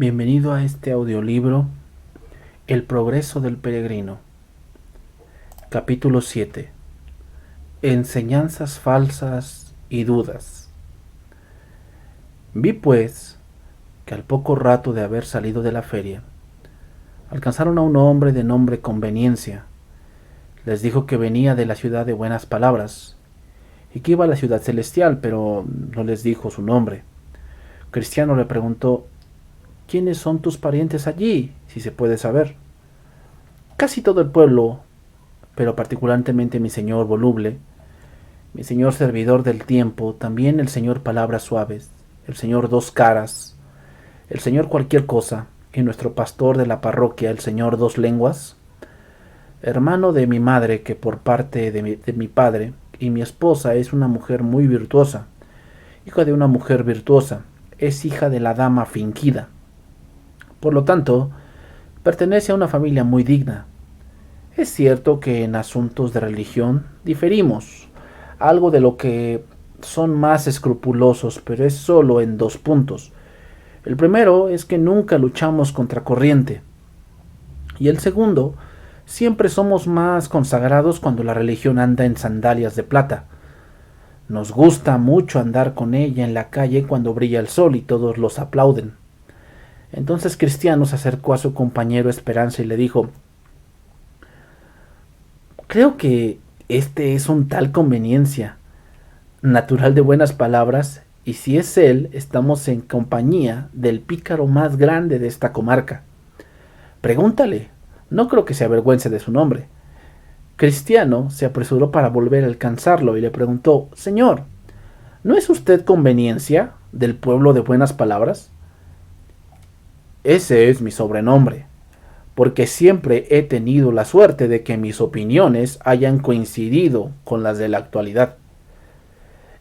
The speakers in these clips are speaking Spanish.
Bienvenido a este audiolibro, El progreso del peregrino. Capítulo 7. Enseñanzas falsas y dudas. Vi pues que al poco rato de haber salido de la feria, alcanzaron a un hombre de nombre Conveniencia. Les dijo que venía de la ciudad de Buenas Palabras y que iba a la ciudad celestial, pero no les dijo su nombre. Cristiano le preguntó: ¿quiénes son tus parientes allí, si se puede saber? Casi todo el pueblo, pero particularmente mi señor voluble, mi señor servidor del tiempo, también el señor palabras suaves, el señor dos caras, el señor cualquier cosa, y nuestro pastor de la parroquia, el señor dos lenguas, hermano de mi madre, que por parte de mi padre, y mi esposa es una mujer muy virtuosa, hija de una mujer virtuosa, es hija de la dama fingida. Por lo tanto, pertenece a una familia muy digna. Es cierto que en asuntos de religión diferimos, algo de lo que son más escrupulosos, pero es solo en dos puntos. El primero es que nunca luchamos contra corriente. Y el segundo, siempre somos más consagrados cuando la religión anda en sandalias de plata. Nos gusta mucho andar con ella en la calle cuando brilla el sol y todos los aplauden. Entonces Cristiano se acercó a su compañero Esperanza y le dijo: creo que este es un tal Conveniencia, natural de Buenas Palabras, y si es él, estamos en compañía del pícaro más grande de esta comarca. Pregúntale, no creo que se avergüence de su nombre. Cristiano se apresuró para volver a alcanzarlo y le preguntó: señor, ¿no es usted Conveniencia, del pueblo de Buenas Palabras? Ese es mi sobrenombre, porque siempre he tenido la suerte de que mis opiniones hayan coincidido con las de la actualidad.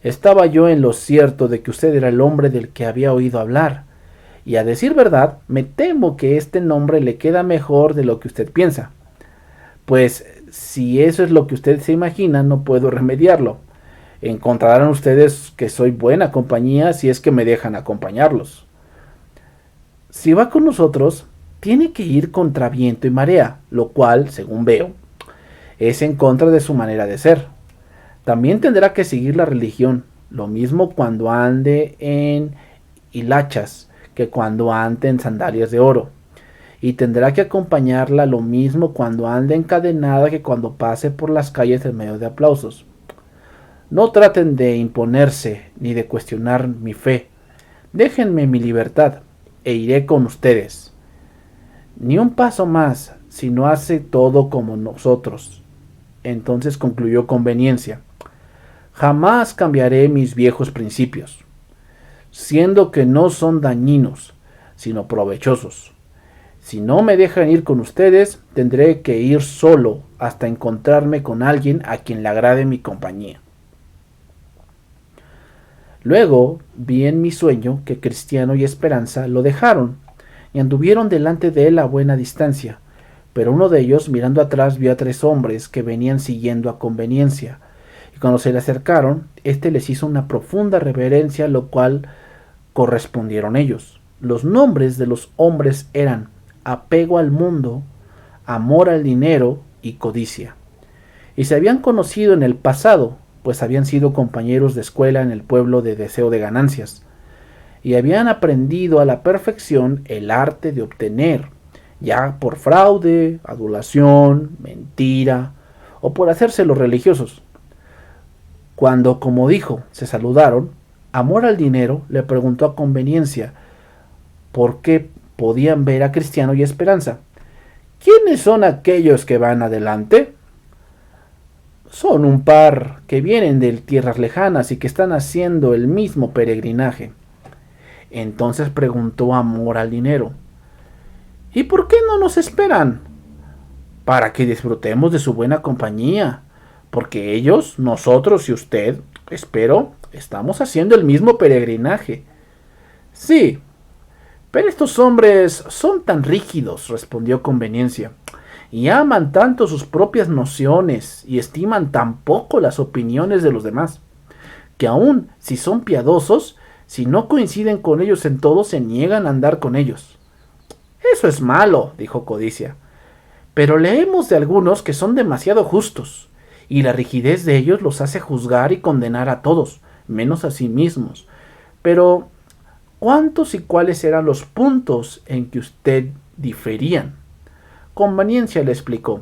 Estaba yo en lo cierto de que usted era el hombre del que había oído hablar, y a decir verdad, me temo que este nombre le queda mejor de lo que usted piensa. Pues si eso es lo que usted se imagina, no puedo remediarlo. Encontrarán ustedes que soy buena compañía si es que me dejan acompañarlos. Si va con nosotros, tiene que ir contra viento y marea, lo cual, según veo, es en contra de su manera de ser. También tendrá que seguir la religión, lo mismo cuando ande en hilachas que cuando ande en sandalias de oro. Y tendrá que acompañarla lo mismo cuando ande encadenada que cuando pase por las calles en medio de aplausos. No traten de imponerse ni de cuestionar mi fe. Déjenme mi libertad e iré con ustedes. Ni un paso más si no hace todo como nosotros. Entonces concluyó Conveniencia: jamás cambiaré mis viejos principios, siendo que no son dañinos, sino provechosos. Si no me dejan ir con ustedes, tendré que ir solo hasta encontrarme con alguien a quien le agrade mi compañía. Luego vi en mi sueño que Cristiano y Esperanza lo dejaron y anduvieron delante de él a buena distancia, pero uno de ellos, mirando atrás, vio a 3 hombres que venían siguiendo a Conveniencia, y cuando se le acercaron, éste les hizo una profunda reverencia, lo cual correspondieron ellos. Los nombres de los hombres eran apego al mundo, amor al dinero y codicia, y se habían conocido en el pasado, pues habían sido compañeros de escuela en el pueblo de Deseo de Ganancias, y habían aprendido a la perfección el arte de obtener, ya por fraude, adulación, mentira, o por hacerse los religiosos. Cuando, como dijo, se saludaron, Amor al Dinero le preguntó a Conveniencia por qué podían ver a Cristiano y Esperanza. ¿Quiénes son aquellos que van adelante? Son un par que vienen de tierras lejanas y que están haciendo el mismo peregrinaje. Entonces preguntó Amor al Dinero: ¿y por qué no nos esperan? Para que disfrutemos de su buena compañía, porque ellos, nosotros y usted, espero, estamos haciendo el mismo peregrinaje. Sí, pero estos hombres son tan rígidos, respondió Conveniencia, y aman tanto sus propias nociones y estiman tan poco las opiniones de los demás, que aun si son piadosos, si no coinciden con ellos en todo, se niegan a andar con ellos. Eso es malo, dijo Codicia. Pero leemos de algunos que son demasiado justos, y la rigidez de ellos los hace juzgar y condenar a todos, menos a sí mismos. Pero, ¿cuántos y cuáles eran los puntos en que usted diferían? Conveniencia le explicó.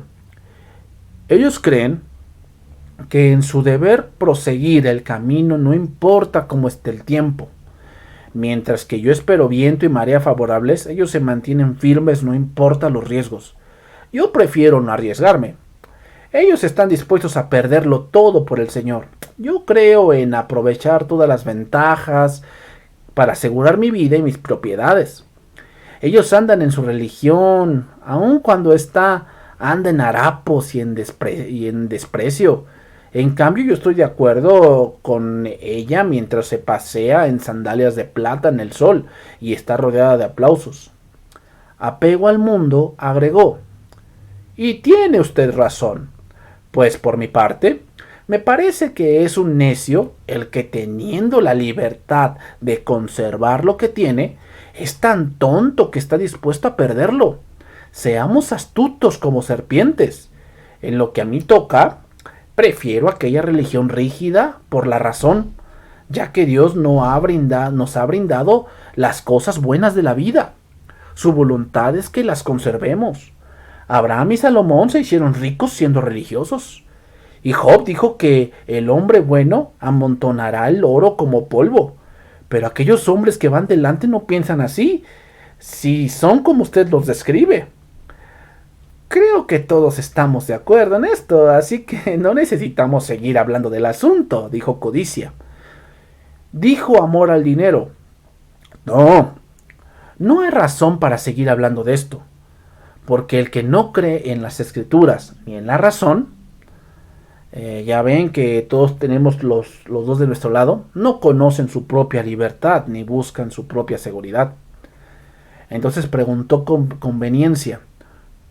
Ellos creen que en su deber proseguir el camino no importa cómo esté el tiempo. Mientras que yo espero viento y marea favorables, ellos se mantienen firmes no importa los riesgos. Yo prefiero no arriesgarme. Ellos están dispuestos a perderlo todo por el Señor. Yo creo en aprovechar todas las ventajas para asegurar mi vida y mis propiedades. Ellos andan en su religión, aun cuando ésta anda en harapos y en desprecio. En cambio, yo estoy de acuerdo con ella mientras se pasea en sandalias de plata en el sol y está rodeada de aplausos. Apego al mundo agregó: y tiene usted razón, pues por mi parte, me parece que es un necio el que, teniendo la libertad de conservar lo que tiene, es tan tonto que está dispuesto a perderlo. Seamos astutos como serpientes. En lo que a mí toca, prefiero aquella religión rígida por la razón, ya que Dios nos ha brindado las cosas buenas de la vida. Su voluntad es que las conservemos. Abraham y Salomón se hicieron ricos siendo religiosos. Y Job dijo que el hombre bueno amontonará el oro como polvo. Pero aquellos hombres que van delante no piensan así, si son como usted los describe. Creo que todos estamos de acuerdo en esto, así que no necesitamos seguir hablando del asunto, dijo Codicia. Dijo Amor al Dinero: no, no hay razón para seguir hablando de esto, porque el que no cree en las escrituras ni en la razón, ya ven que todos tenemos los dos de nuestro lado, no conocen su propia libertad ni buscan su propia seguridad. Entonces preguntó con conveniencia: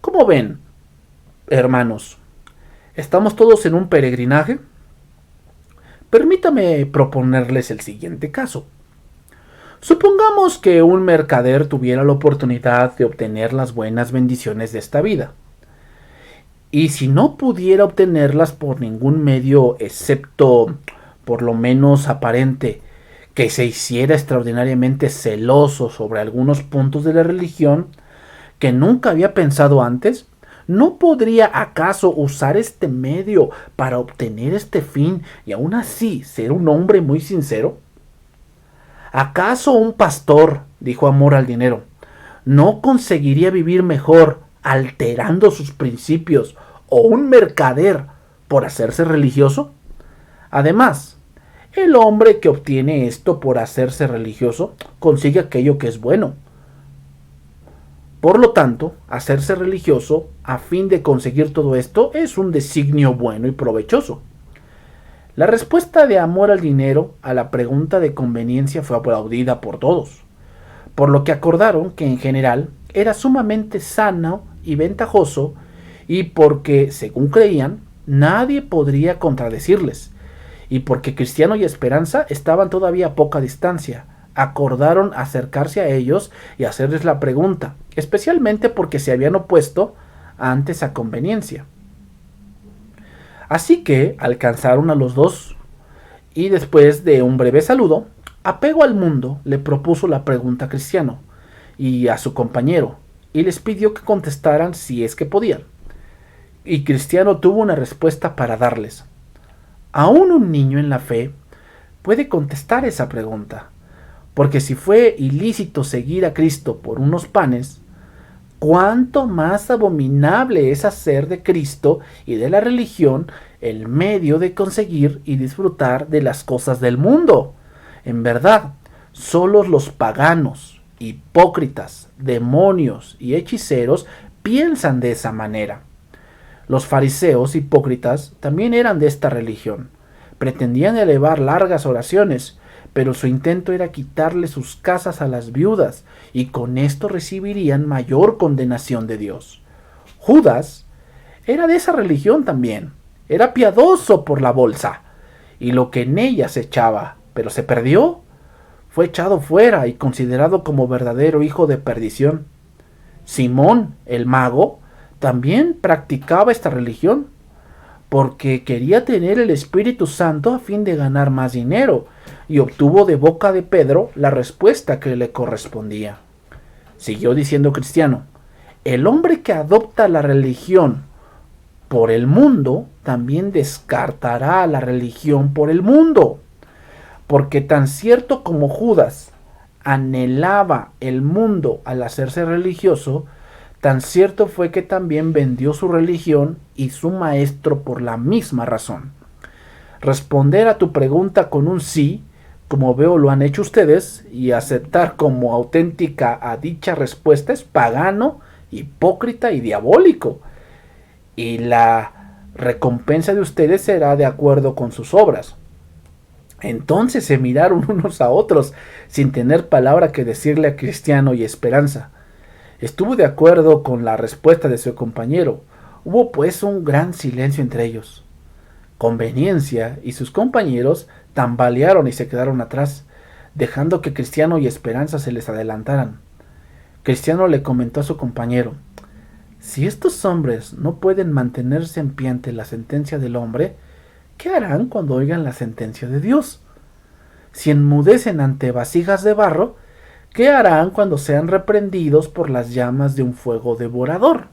¿cómo ven, hermanos? ¿Estamos todos en un peregrinaje? Permítame proponerles el siguiente caso. Supongamos que un mercader tuviera la oportunidad de obtener las buenas bendiciones de esta vida. Y si no pudiera obtenerlas por ningún medio excepto, por lo menos aparente, que se hiciera extraordinariamente celoso sobre algunos puntos de la religión que nunca había pensado antes, ¿no podría acaso usar este medio para obtener este fin y aún así ser un hombre muy sincero? ¿Acaso un pastor, dijo Amor al Dinero, no conseguiría vivir mejor alterando sus principios, o un mercader por hacerse religioso? Además, el hombre que obtiene esto por hacerse religioso consigue aquello que es bueno. Por lo tanto, hacerse religioso a fin de conseguir todo esto es un designio bueno y provechoso. La respuesta de Amor al Dinero a la pregunta de conveniencia fue aplaudida por todos, por lo que acordaron que en general era sumamente sano y ventajoso, y porque, según creían, nadie podría contradecirles, y porque Cristiano y Esperanza estaban todavía a poca distancia, acordaron acercarse a ellos y hacerles la pregunta, especialmente porque se habían opuesto antes a conveniencia. Así que alcanzaron a los dos, y después de un breve saludo, Apego al Mundo le propuso la pregunta a Cristiano y a su compañero, y les pidió que contestaran si es que podían. Y Cristiano tuvo una respuesta para darles. Aún un niño en la fe puede contestar esa pregunta, porque si fue ilícito seguir a Cristo por unos panes, cuánto más abominable es hacer de Cristo y de la religión el medio de conseguir y disfrutar de las cosas del mundo. En verdad, solo los paganos, hipócritas, demonios y hechiceros piensan de esa manera. Los fariseos hipócritas también eran de esta religión. Pretendían elevar largas oraciones, pero su intento era quitarle sus casas a las viudas, y con esto recibirían mayor condenación de Dios. Judas era de esa religión también. Era piadoso por la bolsa, y lo que en ella se echaba, pero se perdió, fue echado fuera y considerado como verdadero hijo de perdición. Simón, el mago, también practicaba esta religión porque quería tener el Espíritu Santo a fin de ganar más dinero, y obtuvo de boca de Pedro la respuesta que le correspondía. Siguió diciendo Cristiano: el hombre que adopta la religión por el mundo también descartará la religión por el mundo, porque tan cierto como Judas anhelaba el mundo al hacerse religioso, tan cierto fue que también vendió su religión y su maestro por la misma razón. Responder a tu pregunta con un sí, como veo lo han hecho ustedes, y aceptar como auténtica a dicha respuesta es pagano, hipócrita y diabólico. Y la recompensa de ustedes será de acuerdo con sus obras. Entonces se miraron unos a otros sin tener palabra que decirle a Cristiano y Esperanza. Estuvo de acuerdo con la respuesta de su compañero. Hubo pues un gran silencio entre ellos. Conveniencia y sus compañeros tambalearon y se quedaron atrás, dejando que Cristiano y Esperanza se les adelantaran. Cristiano le comentó a su compañero: si estos hombres no pueden mantenerse en pie ante la sentencia del hombre, ¿qué harán cuando oigan la sentencia de Dios? Si enmudecen ante vasijas de barro, ¿qué harán cuando sean reprendidos por las llamas de un fuego devorador?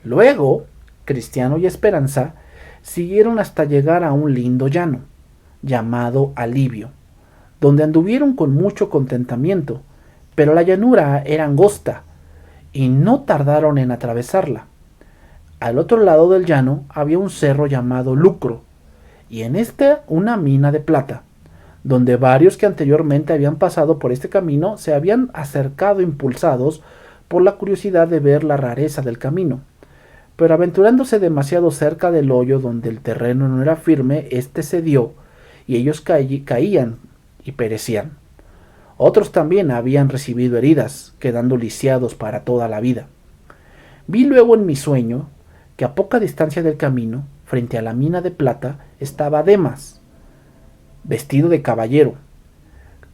Luego, Cristiano y Esperanza siguieron hasta llegar a un lindo llano, llamado Alivio, donde anduvieron con mucho contentamiento, pero la llanura era angosta, y no tardaron en atravesarla. Al otro lado del llano había un cerro llamado Lucro, y en este una mina de plata, donde varios que anteriormente habían pasado por este camino se habían acercado impulsados por la curiosidad de ver la rareza del camino. Pero aventurándose demasiado cerca del hoyo donde el terreno no era firme, éste cedió, y ellos caían y perecían. Otros también habían recibido heridas, quedando lisiados para toda la vida. Vi luego en mi sueño que a poca distancia del camino, frente a la mina de plata, estaba Demas, vestido de caballero,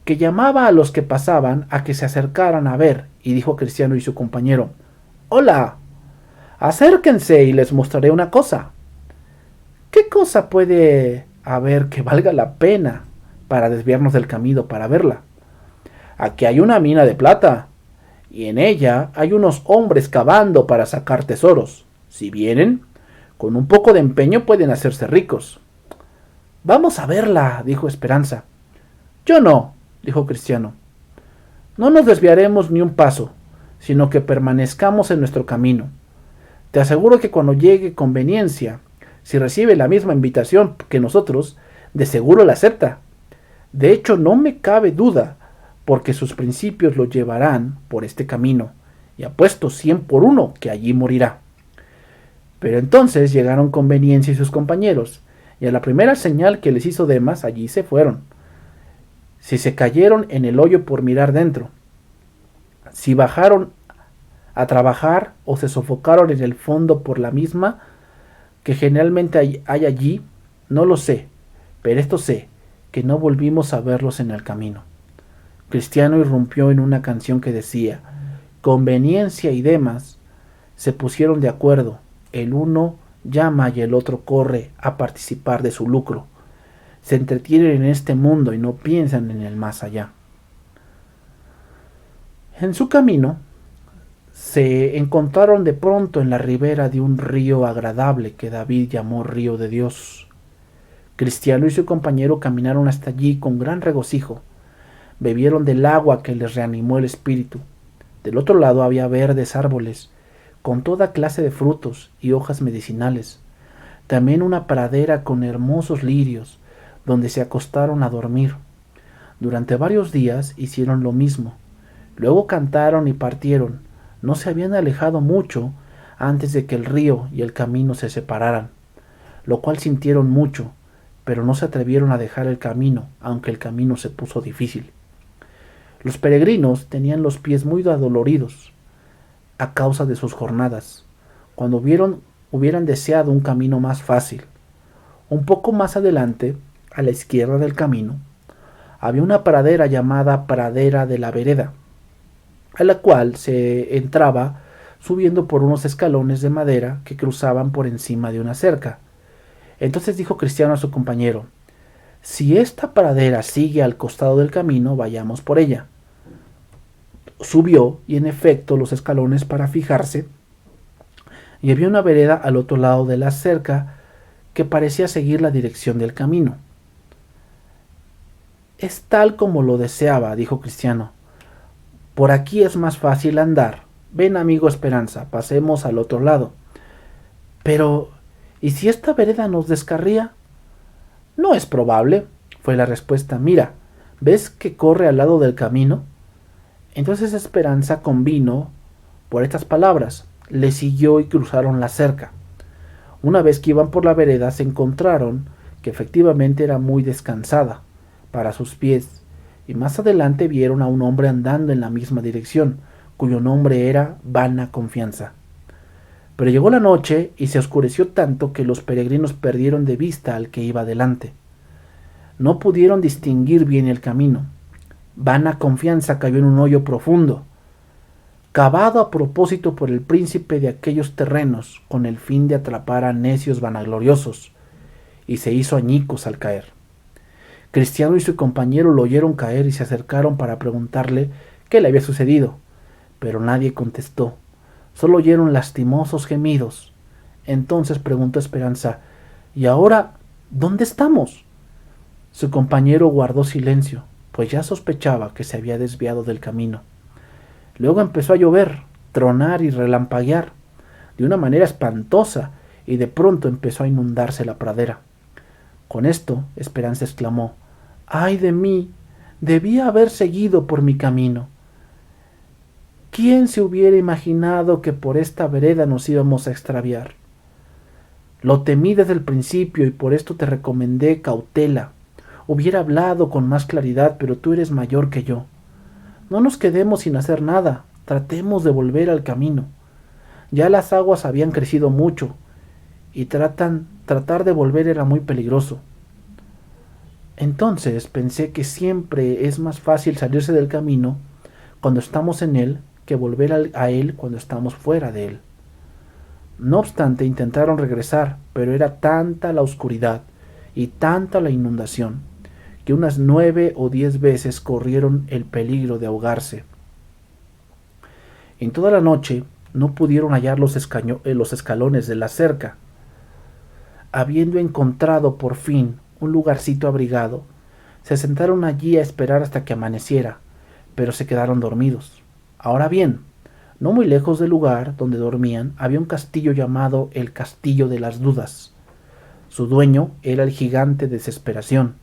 que llamaba a los que pasaban a que se acercaran a ver, y dijo a Cristiano y su compañero: «Hola, acérquense y les mostraré una cosa». «¿Qué cosa puede haber que valga la pena para desviarnos del camino para verla?» «Aquí hay una mina de plata, y en ella hay unos hombres cavando para sacar tesoros. Si vienen, con un poco de empeño pueden hacerse ricos». «Vamos a verla», dijo Esperanza. «Yo no», dijo Cristiano. «No nos desviaremos ni un paso, sino que permanezcamos en nuestro camino. Te aseguro que cuando llegue conveniencia, si recibe la misma invitación que nosotros, de seguro la acepta. De hecho, no me cabe duda, porque sus principios lo llevarán por este camino, y apuesto 100 por 1 que allí morirá». Pero entonces llegaron Conveniencia y sus compañeros, y a la primera señal que les hizo Demas, allí se fueron. Si se cayeron en el hoyo por mirar dentro, si bajaron a trabajar o se sofocaron en el fondo por la misma que generalmente hay allí, no lo sé, pero esto sé, que no volvimos a verlos en el camino. Cristiano irrumpió en una canción que decía: Conveniencia y Demas se pusieron de acuerdo, el uno llama y el otro corre a participar de su lucro. Se entretienen en este mundo y no piensan en el más allá. En su camino se encontraron de pronto en la ribera de un río agradable que David llamó Río de Dios. Cristiano y su compañero caminaron hasta allí con gran regocijo. Bebieron del agua que les reanimó el espíritu. Del otro lado había verdes árboles, con toda clase de frutos y hojas medicinales. También una pradera con hermosos lirios, donde se acostaron a dormir. Durante varios días hicieron lo mismo. Luego cantaron y partieron. No se habían alejado mucho antes de que el río y el camino se separaran, lo cual sintieron mucho, pero no se atrevieron a dejar el camino, aunque el camino se puso difícil. Los peregrinos tenían los pies muy adoloridos a causa de sus jornadas. Cuando hubieran deseado un camino más fácil. Un poco más adelante, a la izquierda del camino, había una pradera llamada Pradera de la Vereda. a la cual se entraba subiendo por unos escalones de madera que cruzaban por encima de una cerca. Entonces dijo Cristiano a su compañero: si esta pradera sigue al costado del camino, vayamos por ella. Subió, y en efecto los escalones para fijarse, y había una vereda al otro lado de la cerca que parecía seguir la dirección del camino. Es tal como lo deseaba, dijo Cristiano. Por aquí es más fácil andar. Ven, amigo Esperanza, pasemos al otro lado. Pero, ¿y si esta vereda nos descarría? No es probable, fue la respuesta. Mira, ¿ves que corre al lado del camino? Entonces Esperanza convino por estas palabras, le siguió y cruzaron la cerca. Una vez que iban por la vereda se encontraron que efectivamente era muy descansada para sus pies, y más adelante vieron a un hombre andando en la misma dirección, cuyo nombre era Vana Confianza. Pero llegó la noche y se oscureció tanto que los peregrinos perdieron de vista al que iba delante. No pudieron distinguir bien el camino. Vana Confianza cayó en un hoyo profundo, cavado a propósito por el príncipe de aquellos terrenos, con el fin de atrapar a necios vanagloriosos, y se hizo añicos al caer. Cristiano y su compañero lo oyeron caer y se acercaron para preguntarle qué le había sucedido, pero nadie contestó, solo oyeron lastimosos gemidos. Entonces preguntó Esperanza: ¿y ahora dónde estamos? Su compañero guardó silencio, pues ya sospechaba que se había desviado del camino. Luego empezó a llover, tronar y relampaguear de una manera espantosa, y de pronto empezó a inundarse la pradera. Con esto, Esperanza exclamó: ¡ay de mí! Debía haber seguido por mi camino. ¿Quién se hubiera imaginado que por esta vereda nos íbamos a extraviar? Lo temí desde el principio y por esto te recomendé cautela. Hubiera hablado con más claridad, pero tú eres mayor que yo. No nos quedemos sin hacer nada, tratemos de volver al camino. Ya las aguas habían crecido mucho, y tratar de volver era muy peligroso. Entonces pensé que siempre es más fácil salirse del camino cuando estamos en él que volver a él cuando estamos fuera de él. No obstante, intentaron regresar, pero era tanta la oscuridad y tanta la inundación que unas 9 o 10 veces corrieron el peligro de ahogarse. En toda la noche no pudieron hallar los escalones de la cerca. Habiendo encontrado por fin un lugarcito abrigado, se sentaron allí a esperar hasta que amaneciera, pero se quedaron dormidos. Ahora bien, no muy lejos del lugar donde dormían había un castillo llamado el Castillo de las Dudas. Su dueño era el gigante Desesperación,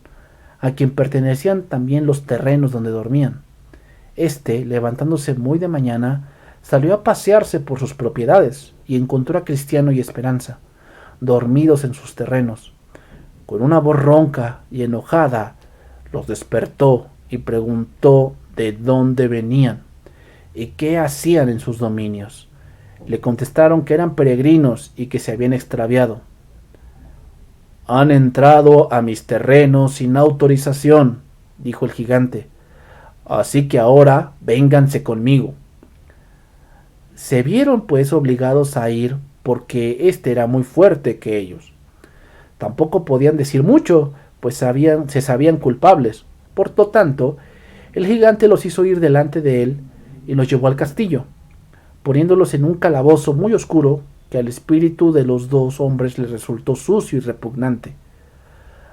a quien pertenecían también los terrenos donde dormían. Este, levantándose muy de mañana, salió a pasearse por sus propiedades y encontró a Cristiano y Esperanza, dormidos en sus terrenos. Con una voz ronca y enojada, los despertó y preguntó de dónde venían y qué hacían en sus dominios. Le contestaron que eran peregrinos y que se habían extraviado. Han entrado a mis terrenos sin autorización, dijo el gigante, así que ahora vénganse conmigo. Se vieron pues obligados a ir porque éste era muy fuerte que ellos. Tampoco podían decir mucho, pues se sabían culpables. Por lo tanto, el gigante los hizo ir delante de él y los llevó al castillo, poniéndolos en un calabozo muy oscuro que al espíritu de los dos hombres les resultó sucio y repugnante.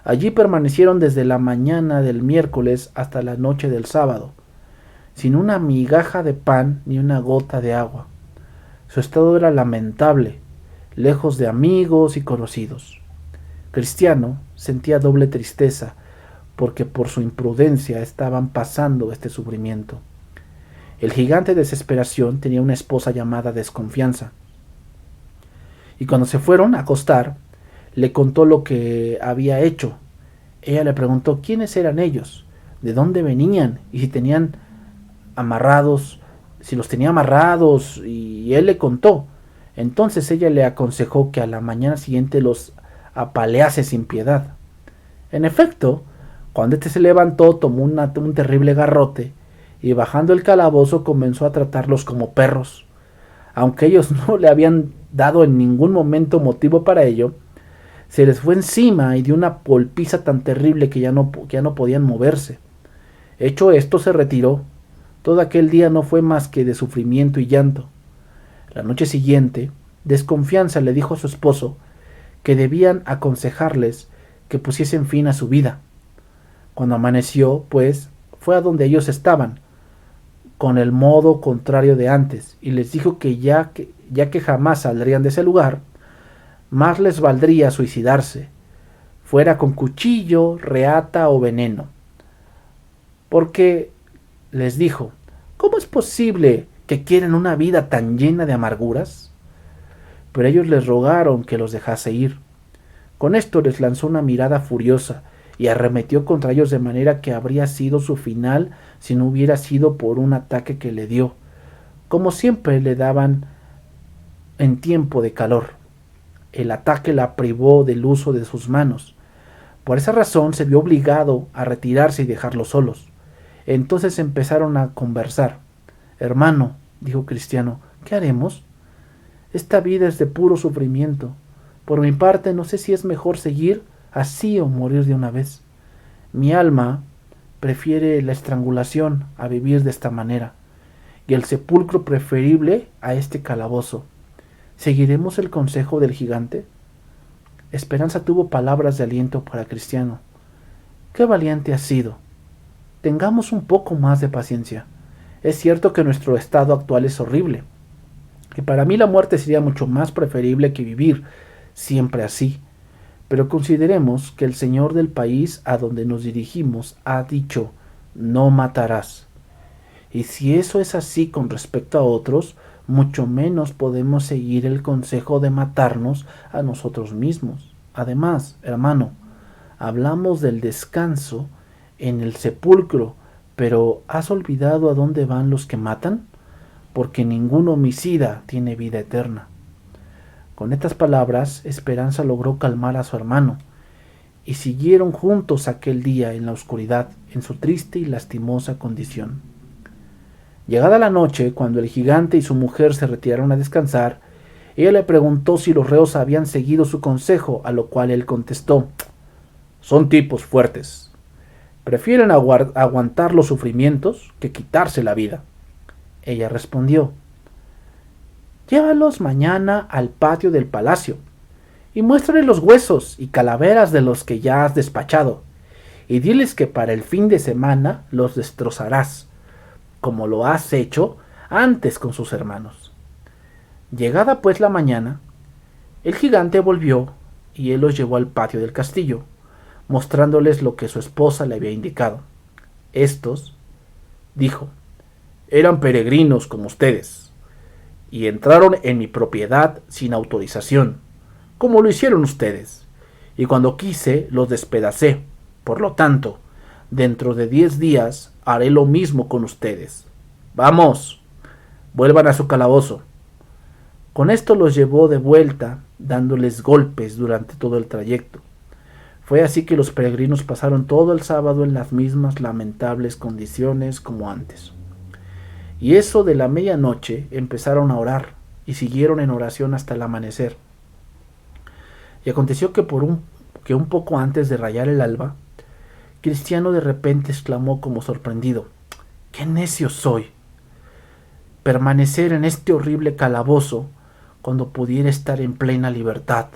Allí permanecieron desde la mañana del miércoles hasta la noche del sábado, sin una migaja de pan ni una gota de agua. Su estado era lamentable, lejos de amigos y conocidos. Cristiano sentía doble tristeza, porque por su imprudencia estaban pasando este sufrimiento. El gigante de Desesperación tenía una esposa llamada Desconfianza, y cuando se fueron a acostar, le contó lo que había hecho. Ella le preguntó quiénes eran ellos, de dónde venían y si los tenía amarrados, y él le contó. Entonces ella le aconsejó que a la mañana siguiente los apalease sin piedad. En efecto, cuando éste se levantó, tomó un terrible garrote y bajando el calabozo comenzó a tratarlos como perros. Aunque ellos no le habían dado en ningún momento motivo para ello, se les fue encima y dio una golpiza tan terrible que ya no podían moverse. Hecho esto, se retiró. Todo aquel día no fue más que de sufrimiento y llanto. La noche siguiente, Desconfianza le dijo a su esposo que debían aconsejarles que pusiesen fin a su vida. Cuando amaneció, pues, fue a donde ellos estaban, con el modo contrario de antes, y les dijo que ya que jamás saldrían de ese lugar, más les valdría suicidarse, fuera con cuchillo, reata o veneno. Porque, les dijo, ¿cómo es posible que quieren una vida tan llena de amarguras? Pero ellos les rogaron que los dejase ir. Con esto les lanzó una mirada furiosa y arremetió contra ellos de manera que habría sido su final si no hubiera sido por un ataque que le dio, como siempre le daban en tiempo de calor. El ataque la privó del uso de sus manos. Por esa razón se vio obligado a retirarse y dejarlos solos. Entonces empezaron a conversar. Hermano, dijo Cristiano, ¿qué haremos? Esta vida es de puro sufrimiento. Por mi parte, no sé si es mejor seguir así o morir de una vez. Mi alma prefiere la estrangulación a vivir de esta manera, y el sepulcro preferible a este calabozo. ¿Seguiremos el consejo del gigante? Esperanza tuvo palabras de aliento para Cristiano. ¡Qué valiente has sido! Tengamos un poco más de paciencia. Es cierto que nuestro estado actual es horrible, y para mí la muerte sería mucho más preferible que vivir siempre así. Pero consideremos que el señor del país a donde nos dirigimos ha dicho, no matarás. Y si eso es así con respecto a otros, mucho menos podemos seguir el consejo de matarnos a nosotros mismos. Además, hermano, hablamos del descanso en el sepulcro, pero ¿has olvidado a dónde van los que matan? Porque ningún homicida tiene vida eterna. Con estas palabras, Esperanza logró calmar a su hermano, y siguieron juntos aquel día en la oscuridad, en su triste y lastimosa condición. Llegada la noche, cuando el gigante y su mujer se retiraron a descansar, ella le preguntó si los reos habían seguido su consejo, a lo cual él contestó, son tipos fuertes. Prefieren aguantar los sufrimientos que quitarse la vida. Ella respondió, llévalos mañana al patio del palacio y muéstrale los huesos y calaveras de los que ya has despachado, y diles que para el fin de semana los destrozarás, como lo has hecho antes con sus hermanos. Llegada pues la mañana, el gigante volvió y él los llevó al patio del castillo, mostrándoles lo que su esposa le había indicado. Estos, dijo, eran peregrinos como ustedes, y entraron en mi propiedad sin autorización, como lo hicieron ustedes, y cuando quise los despedacé. Por lo tanto, dentro de 10 días haré lo mismo con ustedes. Vamos, vuelvan a su calabozo. Con esto los llevó de vuelta, dándoles golpes durante todo el trayecto. Fue así que los peregrinos pasaron todo el sábado en las mismas lamentables condiciones como antes. Y eso de la medianoche empezaron a orar y siguieron en oración hasta el amanecer. Y aconteció que un poco antes de rayar el alba, Cristiano de repente exclamó como sorprendido, ¡qué necio soy! Permanecer en este horrible calabozo cuando pudiera estar en plena libertad.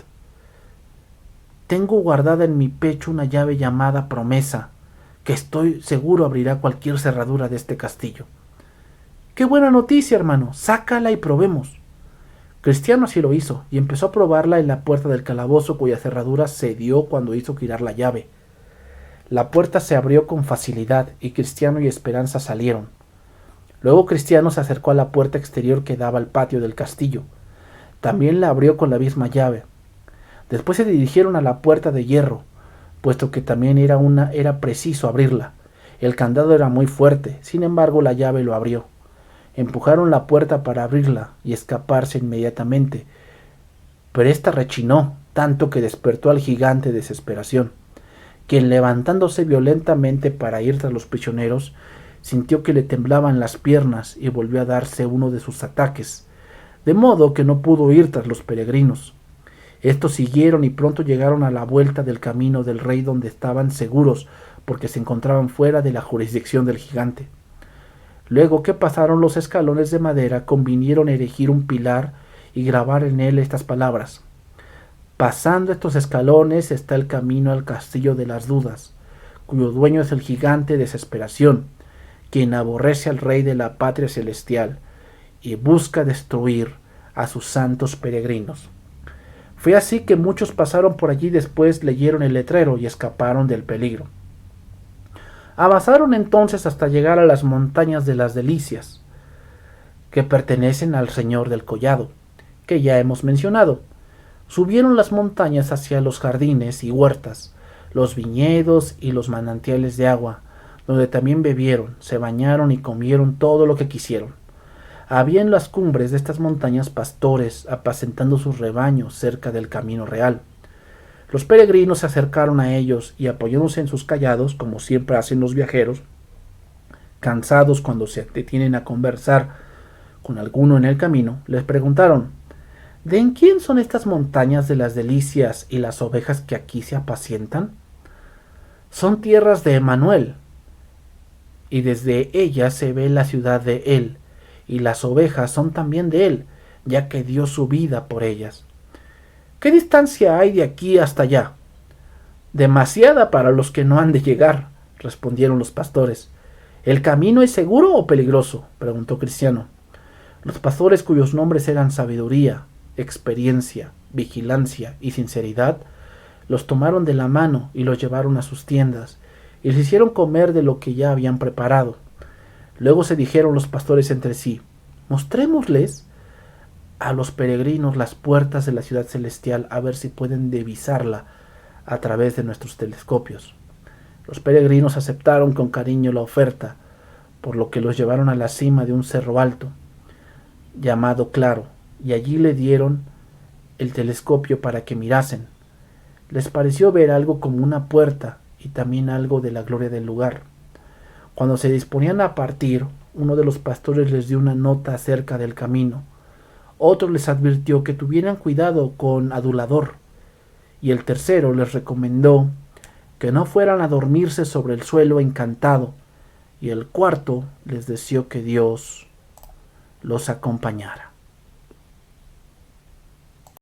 Tengo guardada en mi pecho una llave llamada promesa, que estoy seguro abrirá cualquier cerradura de este castillo. ¡Qué buena noticia, hermano! Sácala y probemos. Cristiano así lo hizo, y empezó a probarla en la puerta del calabozo, cuya cerradura cedió cuando hizo girar la llave. La puerta se abrió con facilidad, y Cristiano y Esperanza salieron. Luego Cristiano se acercó a la puerta exterior que daba al patio del castillo. También la abrió con la misma llave. Después se dirigieron a la puerta de hierro, puesto que también era preciso abrirla. El candado era muy fuerte, sin embargo la llave lo abrió. Empujaron la puerta para abrirla y escaparse inmediatamente, pero ésta rechinó tanto que despertó al gigante de desesperación, quien levantándose violentamente para ir tras los prisioneros, Sintió que le temblaban las piernas y volvió a darse uno de sus ataques, de modo que no pudo ir tras los peregrinos. Estos siguieron y pronto llegaron a la vuelta del camino del rey, donde estaban seguros porque se encontraban fuera de la jurisdicción del gigante. Luego que pasaron los escalones de madera, convinieron erigir un pilar y grabar en él estas palabras: pasando estos escalones está el camino al castillo de las dudas, cuyo dueño es el gigante Desesperación, quien aborrece al rey de la patria celestial y busca destruir a sus santos peregrinos. Fue así que muchos pasaron por allí, después leyeron el letrero y escaparon del peligro. Avanzaron entonces hasta llegar a las montañas de las Delicias, que pertenecen al señor del collado, que ya hemos mencionado. Subieron las montañas hacia los jardines y huertas, los viñedos y los manantiales de agua, donde también bebieron, se bañaron y comieron todo lo que quisieron. Había en las cumbres de estas montañas pastores apacentando sus rebaños cerca del camino real. Los peregrinos se acercaron a ellos y, apoyándose en sus callados, como siempre hacen los viajeros, cansados cuando se detienen a conversar con alguno en el camino, les preguntaron: ¿de en quién son estas montañas de las Delicias y las ovejas que aquí se apacientan? Son tierras de Emanuel, y desde ellas se ve la ciudad de él, y las ovejas son también de él, ya que dio su vida por ellas. ¿Qué distancia hay de aquí hasta allá? Demasiada para los que no han de llegar, respondieron los pastores. ¿El camino es seguro o peligroso?, preguntó Cristiano. Los pastores, cuyos nombres eran Sabiduría, Experiencia, Vigilancia y Sinceridad, los tomaron de la mano y los llevaron a sus tiendas, y les hicieron comer de lo que ya habían preparado. Luego se dijeron los pastores entre sí: mostrémosles a los peregrinos las puertas de la ciudad celestial, a ver si pueden divisarla a través de nuestros telescopios. Los peregrinos aceptaron con cariño la oferta, por lo que los llevaron a la cima de un cerro alto, llamado Claro, y allí le dieron el telescopio para que mirasen. Les pareció ver algo como una puerta y también algo de la gloria del lugar. Cuando se disponían a partir, uno de los pastores les dio una nota acerca del camino. Otro les advirtió que tuvieran cuidado con Adulador, y el tercero les recomendó que no fueran a dormirse sobre el suelo encantado, y el cuarto les deseó que Dios los acompañara.